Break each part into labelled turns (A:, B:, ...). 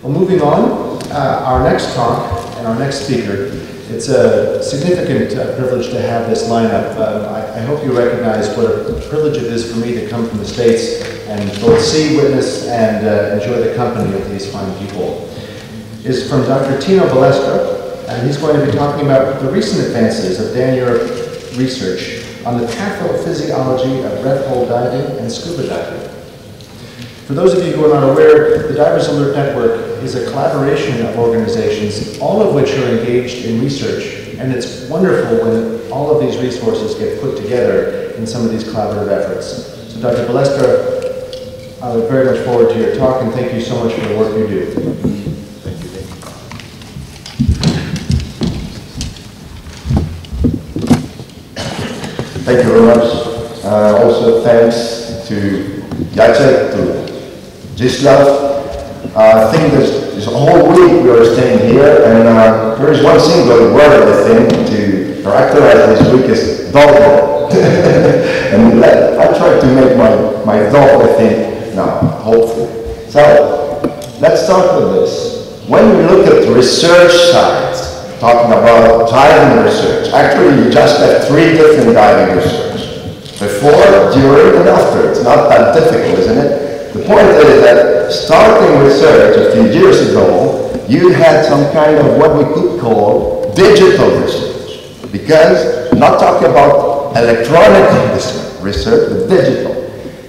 A: Well, moving on, our next talk and our next speaker, it's a significant privilege to have this lineup. I hope you recognize what a privilege it is for me to come from the States and both see, witness, and enjoy the company of these fine people. Is from Dr. Tino Balestra, and he's going to be talking about the recent advances of Dan-Europe research on the pathophysiology of red hole diving and scuba diving. For those of you who are not aware, the Divers Alert Network is a collaboration of organizations, all of which are engaged in research, and it's wonderful when all of these resources get put together in some of these collaborative efforts. So Dr. Balestra, I look very much forward to your talk, and thank you so much for the work you do. Thank you.
B: Thank you very much. Also thanks to Jacek, to Gislav. I think this whole week we are staying here, and there is one single word, I think, to characterize this week is dog. And I try to make my dog, I think, now, hopefully. So, let's start with this. When we look at research sites, talking about diving research, actually you just have 3 different diving research. Before, during, and after. It's not that difficult, isn't it? The point is that starting research a few years ago, you had some kind of what we could call digital research. Because, I'm not talking about electronic research, but digital.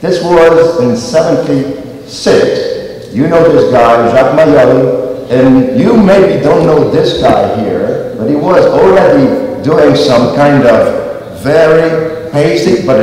B: This was in '76. You know this guy, Jacques Mayoli, and you maybe don't know this guy here, but he was already doing some kind of very basic but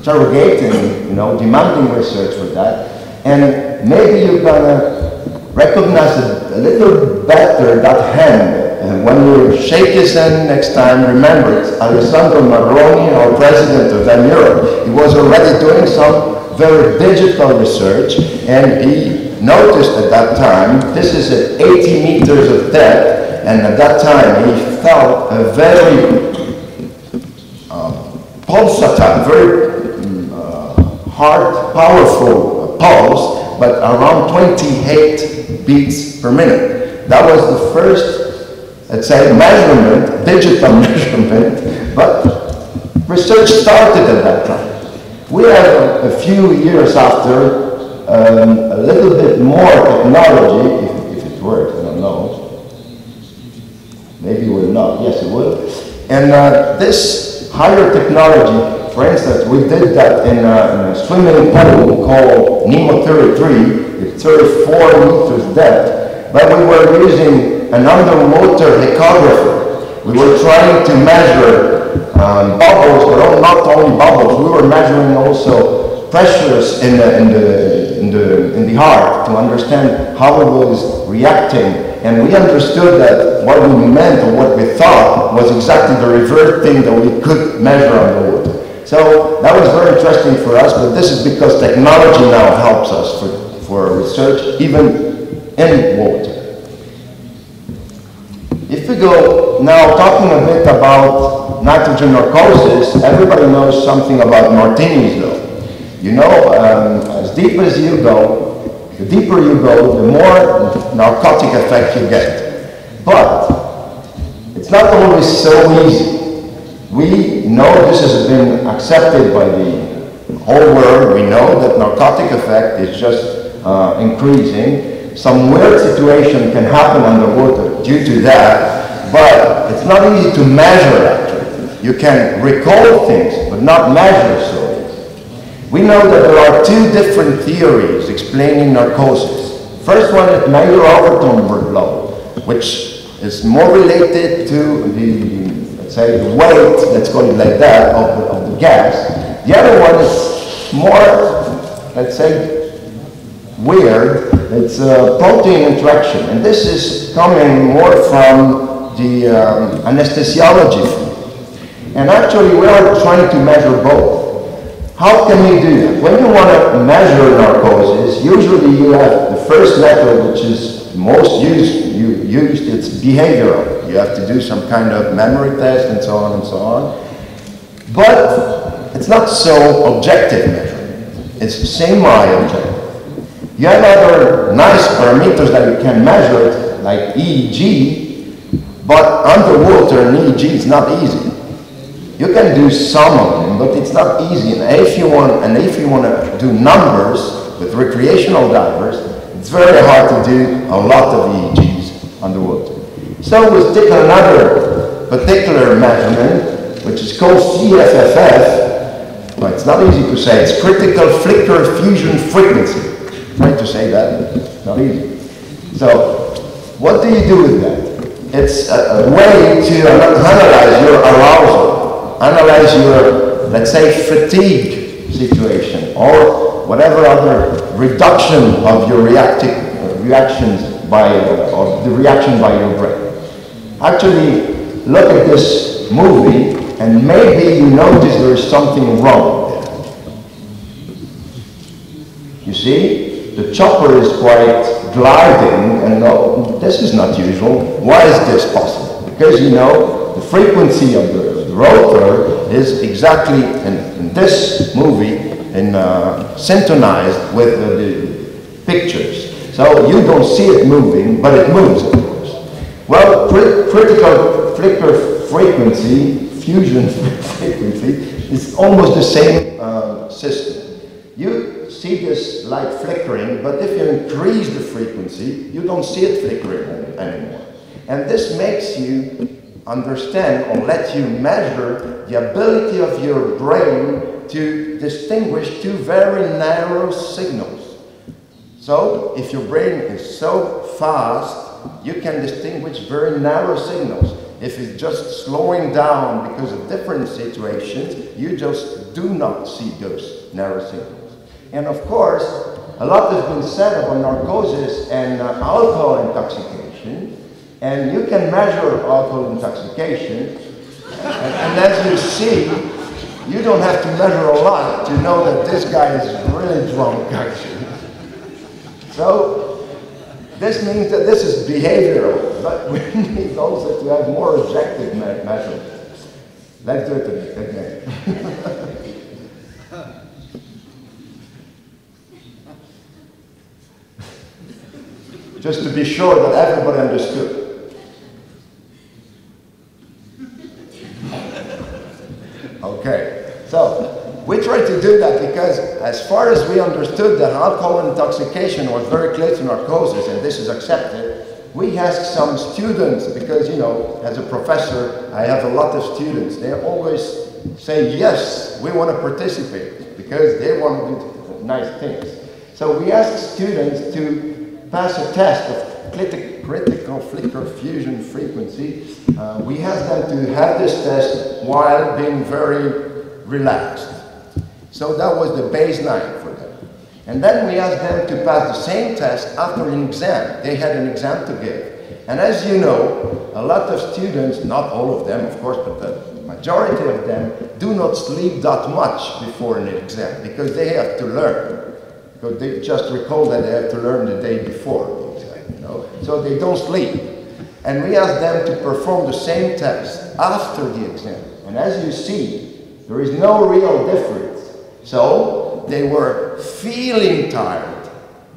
B: interrogating, demanding research for that. And maybe you're gonna recognize it a little better, that hand. And when you shake his hand next time, remember it's Alessandro Marroni, our president of Dan-Europe. He was already doing some very digital research, and he noticed at that time, this is at 80 meters of depth, and at that time he felt a very pulsatile, very hard, powerful pulse, but around 28 beats per minute. That was the first, let's say, measurement, digital measurement, but research started at that time. We have a few years after a little bit more technology, if it works, I don't know. Maybe it will not, yes it will. And this higher technology, for instance, we did that in a swimming pool called Nemo 33, with 34 meters depth, but we were using an underwater echographer. We were trying to measure bubbles, but not only bubbles, we were measuring also pressures in the heart to understand how it was reacting. And we understood that what we meant or what we thought was exactly the reverse thing that we could measure on the water. So that was very interesting for us, but this is because technology now helps us for research, even in water. If we go now talking a bit about nitrogen narcosis, everybody knows something about martinis though. You know, as deep as you go, the deeper you go, the more narcotic effect you get. But it's not always so easy. We know this has been accepted by the whole world. We know that narcotic effect is just increasing. Some weird situation can happen underwater due to that, but it's not easy to measure actually. You can recall things, but not measure so easy. We know that there are 2 different theories explaining narcosis. First one is Mayer-Overton law, which is more related to the weight, let's call it like that, of the gas. The other one is more, let's say, weird. It's a protein interaction, and this is coming more from the anesthesiology field. And actually, we are trying to measure both. How can you do that? When you want to measure narcosis, usually you have the first method, which is most used, it's behavioral. You have to do some kind of memory test and so on and so on. But it's not so objective measurement. It's semi-objective. You have other parameters that you can measure, like EEG, but underwater an EEG is not easy. You can do some of them, but it's not easy. And if you want to do numbers with recreational divers, it's very hard to do a lot of EEGs underwater. So we take another particular measurement, which is called CFFF. Well, it's not easy to say. It's critical flicker fusion frequency. Trying to say that, it's not easy. So, what do you do with that? It's a way to analyze your arousal, analyze your, let's say, fatigue situation, or whatever other reduction of your reactions by, or the reaction by your brain. Actually, look at this movie, and maybe you notice there is something wrong there. You see? The chopper is quite gliding, and no, this is not usual. Why is this possible? Because, you know, the frequency of the rotor is exactly, in this movie, synchronized with the pictures. So you don't see it moving, but it moves, of course. Well, critical flicker frequency, fusion frequency, is almost the same system. You see this light flickering, but if you increase the frequency, you don't see it flickering anymore. And this makes you understand, or let you measure the ability of your brain to distinguish two very narrow signals. So, if your brain is so fast, you can distinguish very narrow signals. If it's just slowing down because of different situations, you just do not see those narrow signals. And of course, a lot has been said about narcosis and alcohol intoxication, and you can measure alcohol intoxication, and as you see, you don't have to measure a lot to know that this guy is really drunk, actually. So, this means that this is behavioral, but we need also to have more objective measurements. Let's do it again. Just to be sure that everybody understood. Okay, so we tried to do that because as far as we understood that alcohol intoxication was very close to narcosis, and this is accepted, we asked some students, because, you know, as a professor, I have a lot of students. They always say, yes, we want to participate, because they want to do nice things. So we asked students to pass a test of critical flicker fusion frequency. We asked them to have this test while being very relaxed. So that was the baseline for them. And then we asked them to pass the same test after an exam. They had an exam to give. And as you know, a lot of students, not all of them, of course, but the majority of them, do not sleep that much before an exam, because they have to learn. Because they just recall that they have to learn the day before the exam, you know? So they don't sleep. And we asked them to perform the same test after the exam. And as you see, there is no real difference. So they were feeling tired,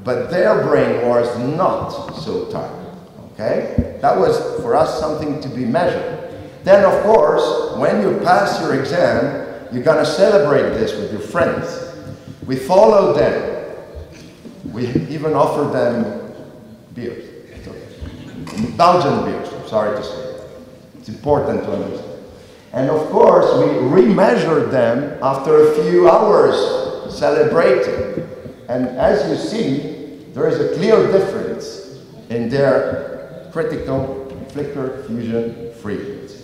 B: but their brain was not so tired, okay? That was, for us, something to be measured. Then, of course, when you pass your exam, you're gonna celebrate this with your friends. We followed them. We even offered them beers. Belgian beers, I'm sorry to say. It's important to understand. And of course, we remeasured them after a few hours celebrating. And as you see, there is a clear difference in their critical flicker fusion frequency.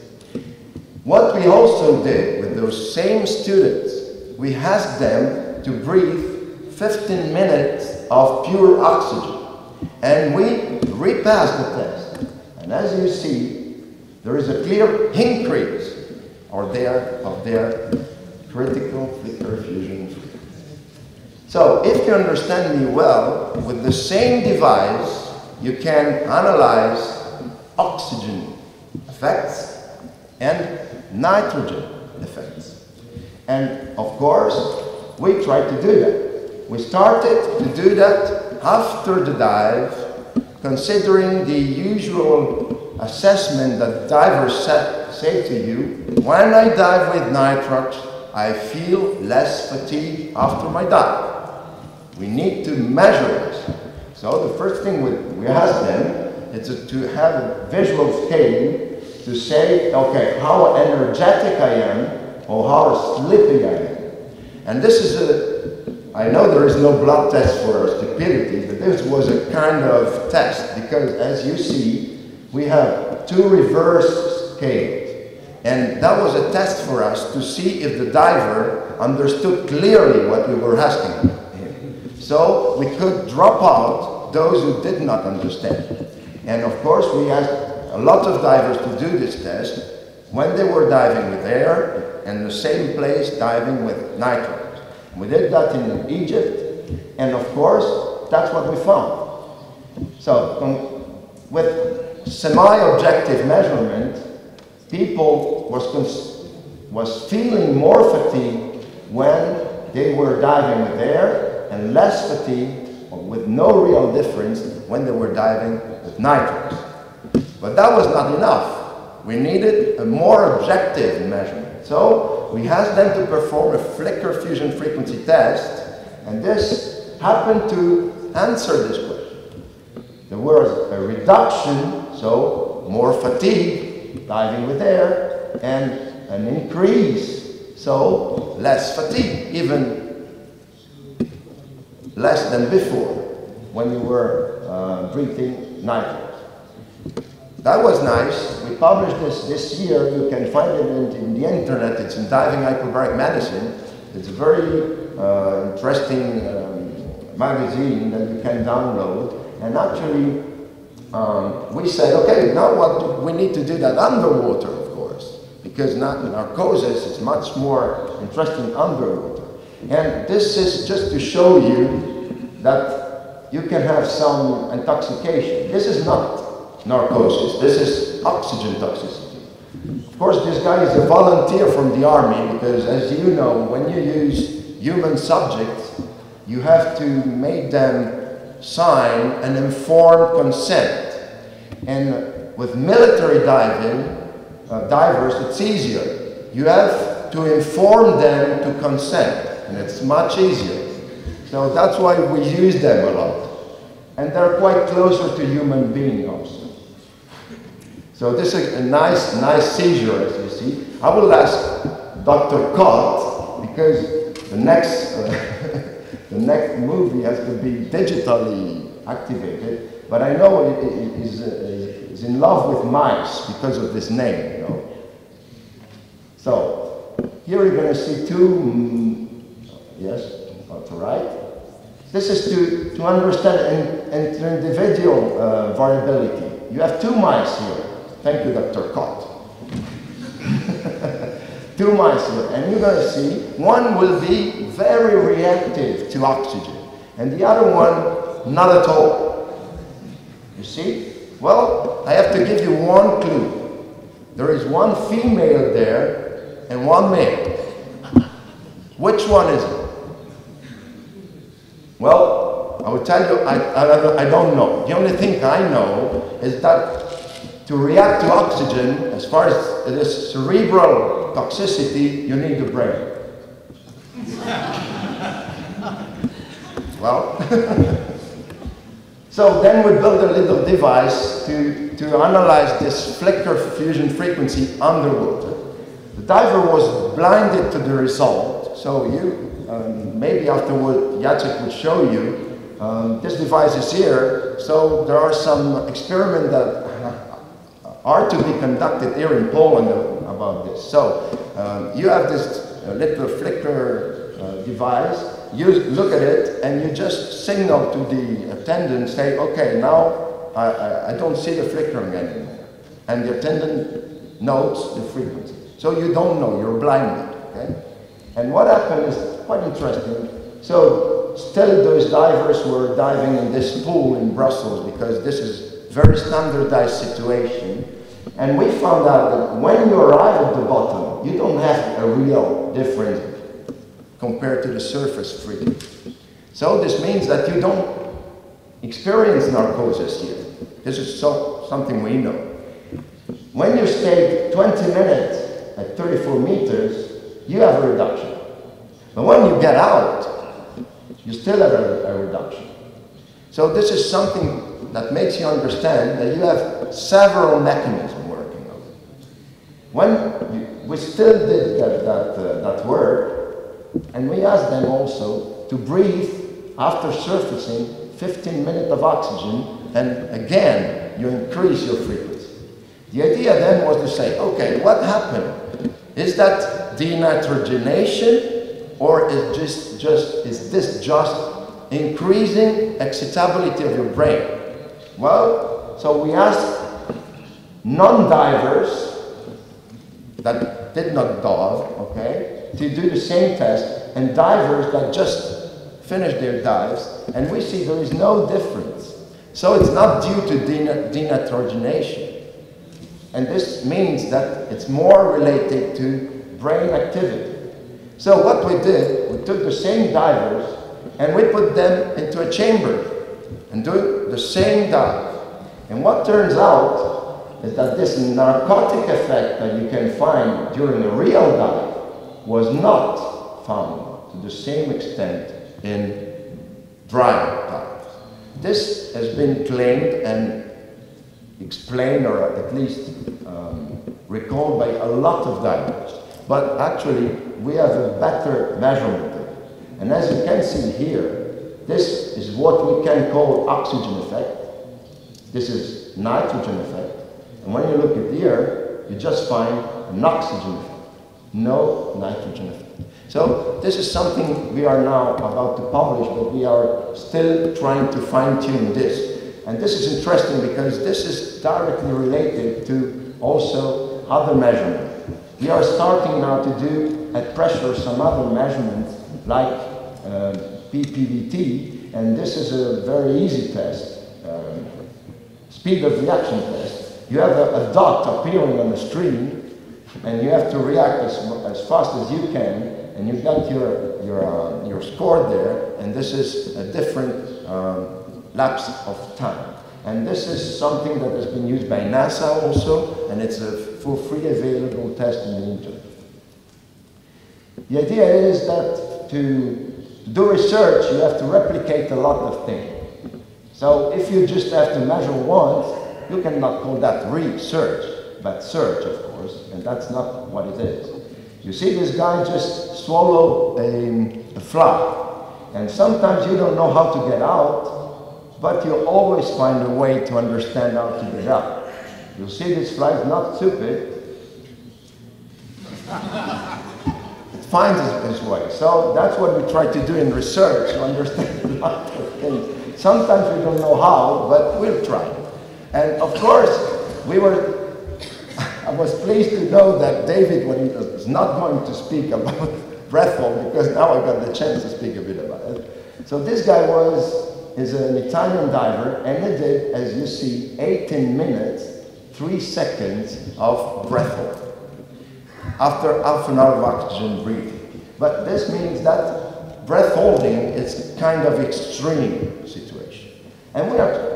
B: What we also did with those same students, we asked them to breathe 15 minutes of pure oxygen. And we repassed the test. And as you see, there is a clear increase of their critical flicker fusion frequency. So if you understand me well, with the same device, you can analyze oxygen effects and nitrogen effects. And of course, we tried to do that. We started to do that after the dive considering the usual assessment that divers say to you, when I dive with nitrox, I feel less fatigue after my dive. We need to measure this. So the first thing we ask them is to have a visual scale to say, okay, how energetic I am or how sleepy I am. And this is I know there is no blood test for stupidity, but this was a kind of test because as you see, we have two reverse scales. And that was a test for us to see if the diver understood clearly what we were asking him. So we could drop out those who did not understand. And of course, we asked a lot of divers to do this test when they were diving with air and the same place diving with nitrox. We did that in Egypt, and of course, that's what we found. So with semi-objective measurement, people was feeling more fatigue when they were diving with air and less fatigue or with no real difference when they were diving with nitrox. But that was not enough. We needed a more objective measurement. So we asked them to perform a flicker fusion frequency test, and this happened to answer this question. There was a reduction, so more fatigue, diving with air, and an increase, so less fatigue, even less than before when you were breathing nitrox. That was nice. We published this year. You can find it in the internet. It's in Diving Hyperbaric Medicine. It's a very interesting magazine that you can download. And actually, we said, okay, now what we need to do that underwater, of course, because narcosis is much more interesting underwater. And this is just to show you that you can have some intoxication. This is not narcosis, this is oxygen toxicity. Of course, this guy is a volunteer from the army because, as you know, when you use human subjects, you have to make them sign an informed consent. And with military divers, it's easier. You have to inform them to consent, and it's much easier. So that's why we use them a lot. And they're quite closer to human beings also. So this is a nice seizure, as you see. I will ask Dr. Cott, because the next movie has to be digitally activated, but I know he's in love with mice because of this name, you know. So here you're going to see two, yes, that's right. This is to understand individual variability. You have two mice here. Thank you, Dr. Cott. Two mice here, and you're going to see one will be very reactive to oxygen, and the other one not at all. You see? Well, I have to give you one clue. There is one female there and one male. Which one is it? Well, I will tell you, I don't know. The only thing I know is that to react to oxygen, as far as it is cerebral toxicity, you need the brain. Well, so then we built a little device to analyze this flicker fusion frequency underwater. The diver was blinded to the result, so maybe afterward Jacek would show you. This device is here, so there are some experiments that are to be conducted here in Poland about this. So you have this little flicker device, you look at it and you just signal to the attendant, say, okay, now I don't see the flickering anymore. And the attendant notes the frequency. So you don't know, you're blinded, okay? And what happened is quite interesting. So still those divers were diving in this pool in Brussels because this is very standardized situation. And we found out that when you arrive at the bottom, you don't have a real difference compared to the surface frequency. So this means that you don't experience narcosis here. This is something we know. When you stay 20 minutes at 34 meters, you have a reduction. But when you get out, you still have a reduction. So this is something that makes you understand that you have several mechanisms working on it. We still did that work, and we asked them also to breathe after surfacing 15 minutes of oxygen, and again, you increase your frequency. The idea then was to say, okay, what happened? Is that denitrogenation, or is this just increasing excitability of your brain? Well, so we asked non-divers that did not dive, okay, to do the same test, and divers that just finished their dives, and we see there is no difference. So it's not due to denitrogenation. And this means that it's more related to brain activity. So what we did, we took the same divers and we put them into a chamber and do the same dive. And what turns out is that this narcotic effect that you can find during a real dive was not found to the same extent in dry dives. This has been claimed and explained, or at least recalled by a lot of divers. But actually, we have a better measurement of it. And as you can see here, this is what we can call oxygen effect. This is nitrogen effect. And when you look at here, you just find an oxygen effect, no nitrogen effect. So this is something we are now about to publish, but we are still trying to fine-tune this. And this is interesting because this is directly related to also other measurements. We are starting now to do at pressure some other measurements like PPVT, and this is a very easy test, speed of reaction test. You have a dot appearing on the screen, and you have to react as fast as you can, and you got your score there, and this is a different lapse of time. And this is something that has been used by NASA also, and it's a for free available test in the internet. The idea is that to do research, you have to replicate a lot of things. So if you just have to measure once, you cannot call that research, but search, of course, and that's not what it is. You see this guy just swallow a fly, and sometimes you don't know how to get out, but you always find a way to understand how to get out. You'll see this fly is not stupid. It finds its way. So that's what we try to do in research, to understand a lot of things. Sometimes we don't know how, but we'll try. And of course, I was pleased to know that David was not going to speak about breath hold, because now I got the chance to speak a bit about it. So this guy is an Italian diver, and he did, as you see, 18 minutes, 3 seconds of breath hold after half an hour of oxygen breathing. But this means that breath holding is kind of extreme situation. And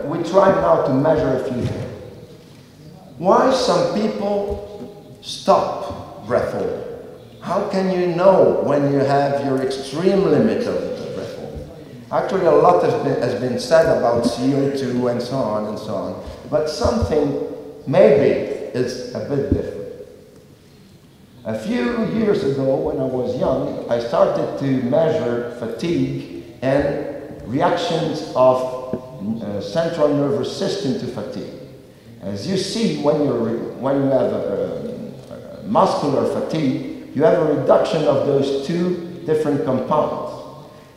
B: we try now to measure a few things. Why some people stop breath holding? How can you know when you have your extreme limit of breath holding? Actually, a lot has been said about CO2 and so on and so on, but something maybe is a bit different. A few years ago, when I was young, I started to measure fatigue and reactions of central nervous system to fatigue. As you see, when you have a muscular fatigue, you have a reduction of those two different compounds.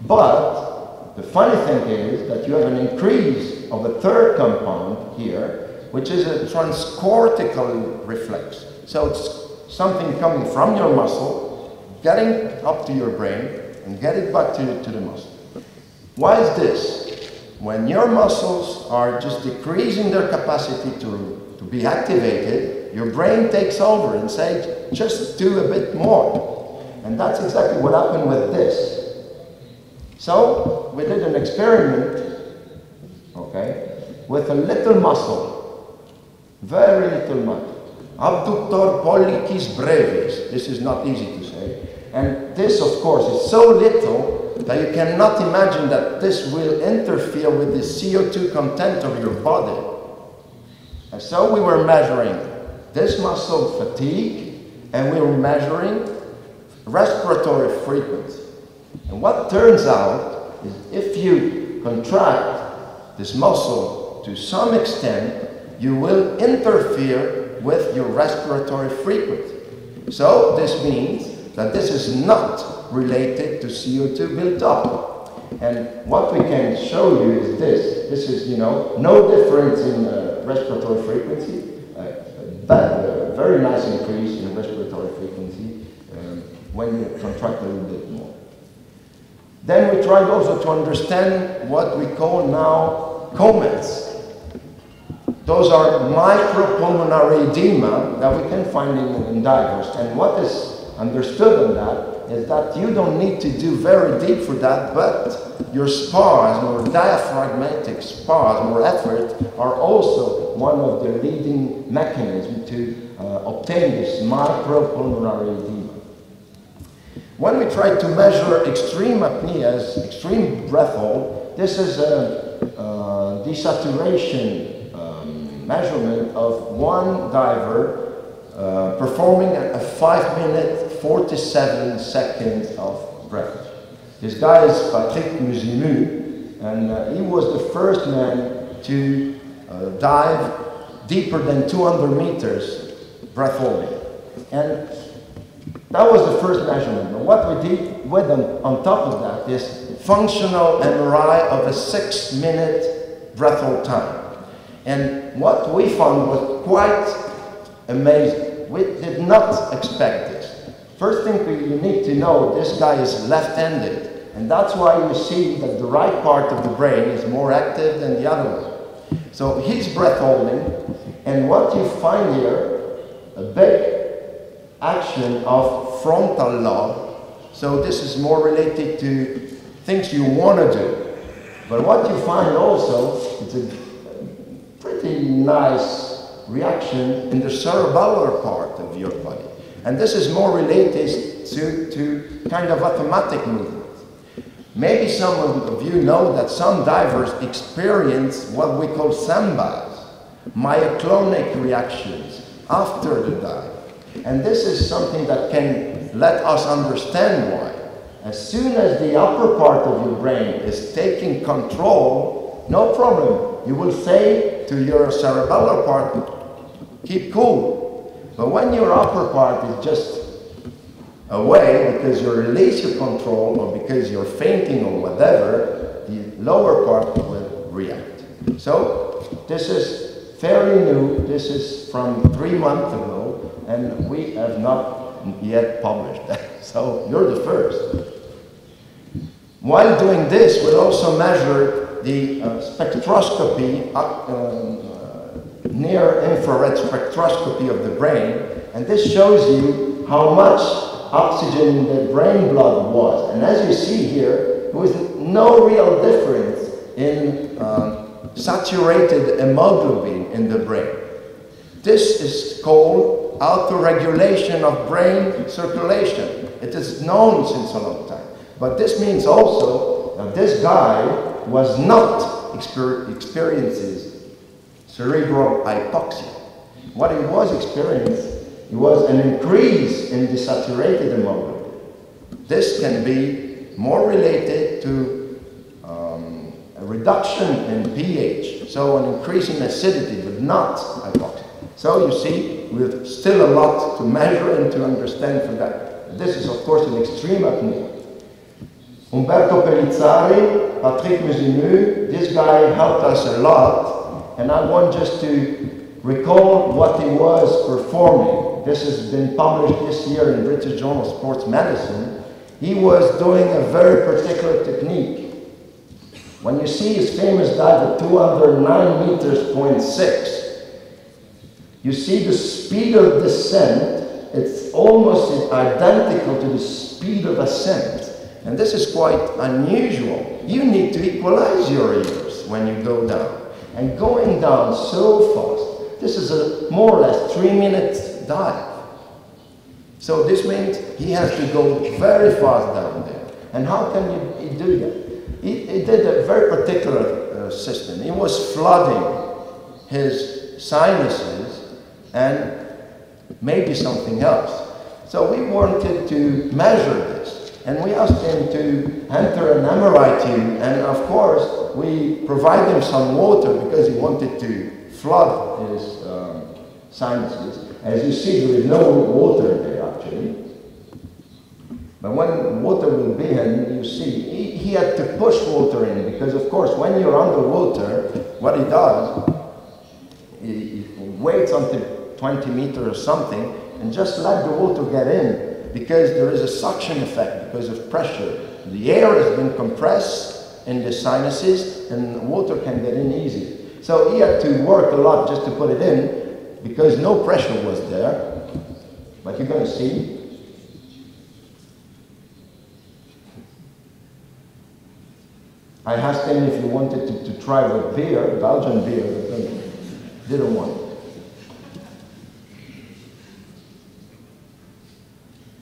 B: But the funny thing is that you have an increase of a third compound here, which is a transcortical reflex. So it's something coming from your muscle, getting up to your brain, and getting back to the muscle. Why is this? When your muscles are just decreasing their capacity to be activated, your brain takes over and says, just do a bit more. And that's exactly what happened with this. So we did an experiment, with a little muscle, very little muscle. Abductor pollicis brevis. This is not easy to say. And this, of course, is so little that you cannot imagine that this will interfere with the CO2 content of your body. And so we were measuring this muscle fatigue, and we were measuring respiratory frequency. And what turns out is if you contract this muscle to some extent, you will interfere with your respiratory frequency. So this means that this is not related to CO2 built up. And what we can show you is this. This is, no difference in respiratory frequency, but a very nice increase in respiratory frequency when you contract a little bit more. Then we tried also to understand what we call now comets. Those are micropulmonary edema that we can find in divers. And what is understood on that is that you don't need to do very deep for that, but your spasm or diaphragmatic spasm or effort are also one of the leading mechanisms to obtain this micropulmonary edema. When we try to measure extreme apneas, extreme breath hold, this is a desaturation measurement of one diver performing a 5 minute 47 seconds of breath. This guy is Patrick Musimu, and he was the first man to dive deeper than 200 meters breath holding. And that was the first measurement. But what we did with on top of that is functional MRI of a 6 minute breath hold time. And what we found was quite amazing. We did not expect this. First thing you need to know, this guy is left-handed. And that's why you see that the right part of the brain is more active than the other one. So he's breath holding. And what you find here, a big action of frontal lobe. So this is more related to things you want to do. But what you find also, it's a pretty nice reaction in the cerebellar part of your body. And this is more related to kind of automatic movement. Maybe some of you know that some divers experience what we call sambas, myoclonic reactions after the dive. And this is something that can let us understand why. As soon as the upper part of your brain is taking control, no problem. You will say to your cerebellar part, keep cool. But when your upper part is just away because you release your control or because you're fainting or whatever, the lower part will react. So this is fairly new. This is from 3 months ago, and we have not yet published that. So you're the first. While doing this, we'll also measure the spectroscopy, near-infrared spectroscopy of the brain, and this shows you how much oxygen in the brain blood was. And as you see here, there was no real difference in saturated hemoglobin in the brain. This is called autoregulation of brain circulation. It is known since a long time. But this means also that this guy was not experiences cerebral hypoxia. What he was experiencing, it was an increase in the saturated hemoglobin. This can be more related to a reduction in pH, so an increase in acidity, but not hypoxia. So you see, we have still a lot to measure and to understand for that. This is, of course, an extreme apnea. Umberto Pellizzari, Patrick Musimu, this guy helped us a lot, and I want just to recall what he was performing. This has been published this year in British Journal of Sports Medicine. He was doing a very particular technique. When you see his famous dive at 209 meters, 0.6, you see the speed of descent, it's almost identical to the speed of ascent. And this is quite unusual. You need to equalize your ears when you go down. and going down so fast. This is a more or less 3-minute dive. So this means he has to go very fast down there. And how can he do that? He did a very particular system. He was flooding his sinuses and maybe something else. So we wanted to measure this. And we asked him to enter an MRI tube. And of course, we provide him some water because he wanted to flood his sinuses. As you see, there is no water there actually. But when water will be in, you see, he had to push water in because, of course, when you're underwater, what he does, he waits until 20 meters or something and just let the water get in because there is a suction effect because of pressure. The air has been compressed in the sinuses and water can get in easy. So he had to work a lot just to put it in because no pressure was there. But you're going to see. I asked him if he wanted to try with beer, Belgian beer, but he didn't want it.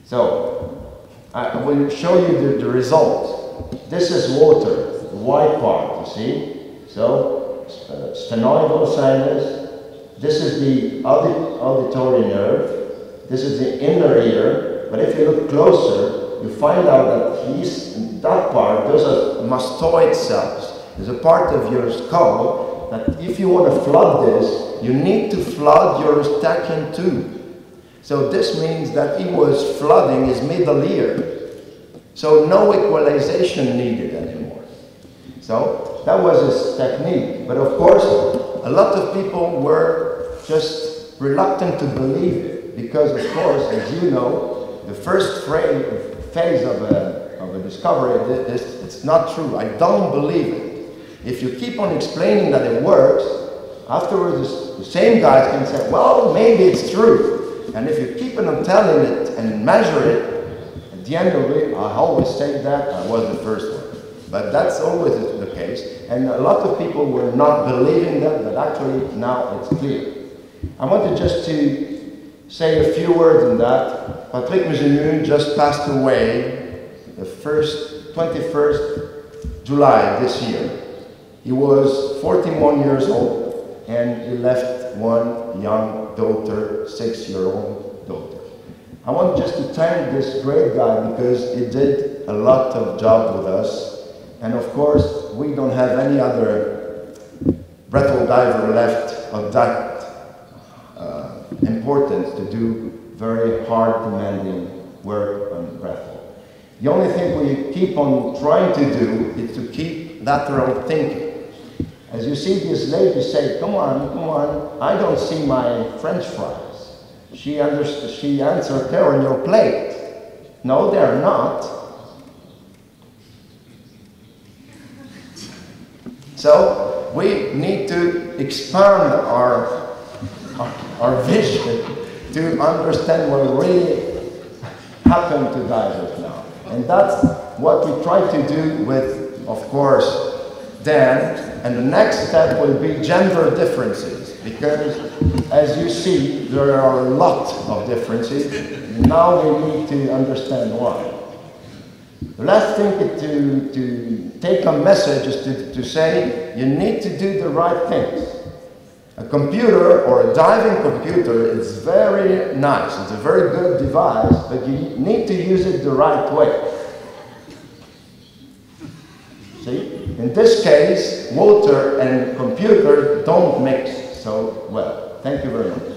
B: So, I will show you the result. This is water, the white part, you see? So, sphenoidal sinus. This is the auditory nerve. This is the inner ear. But if you look closer, you find out that that part, those are mastoid cells. There's a part of your skull that if you want to flood this, you need to flood your Eustachian tube. So this means that he was flooding his middle ear. So no equalization needed anymore. So that was his technique. But of course, a lot of people were just reluctant to believe it. Because of course, as you know, the first phase of a discovery, it's not true. I don't believe it. If you keep on explaining that it works, afterwards the same guys can say, well, maybe it's true. And if you keep on telling it and measure it, at the end of it, I always say that I was the first one. But that's always the case. And a lot of people were not believing that, but actually now it's clear. I wanted just to say a few words on that. Patrick Mugenu just passed away the 21st July this year. He was 41 years old and he left one young daughter, 6-year-old daughter. I want just to thank this great guy because he did a lot of job with us. And of course, we don't have any other breathhold diver left of that importance to do very hard, demanding work on breathhold. The only thing we keep on trying to do is to keep lateral thinking. As you see this lady say, come on, I don't see my French fries. She answered, they're on your plate. No, they're not. So we need to expand our vision to understand what really happened to divers now. And that's what we try to do with, of course, Dan. And the next step will be gender differences. Because, as you see, there are a lot of differences. Now we need to understand why. The last thing to take a message is to say, you need to do the right things. A computer or a diving computer is very nice. It's a very good device, but you need to use it the right way. See? In this case, water and computer don't mix so well. Thank you very much.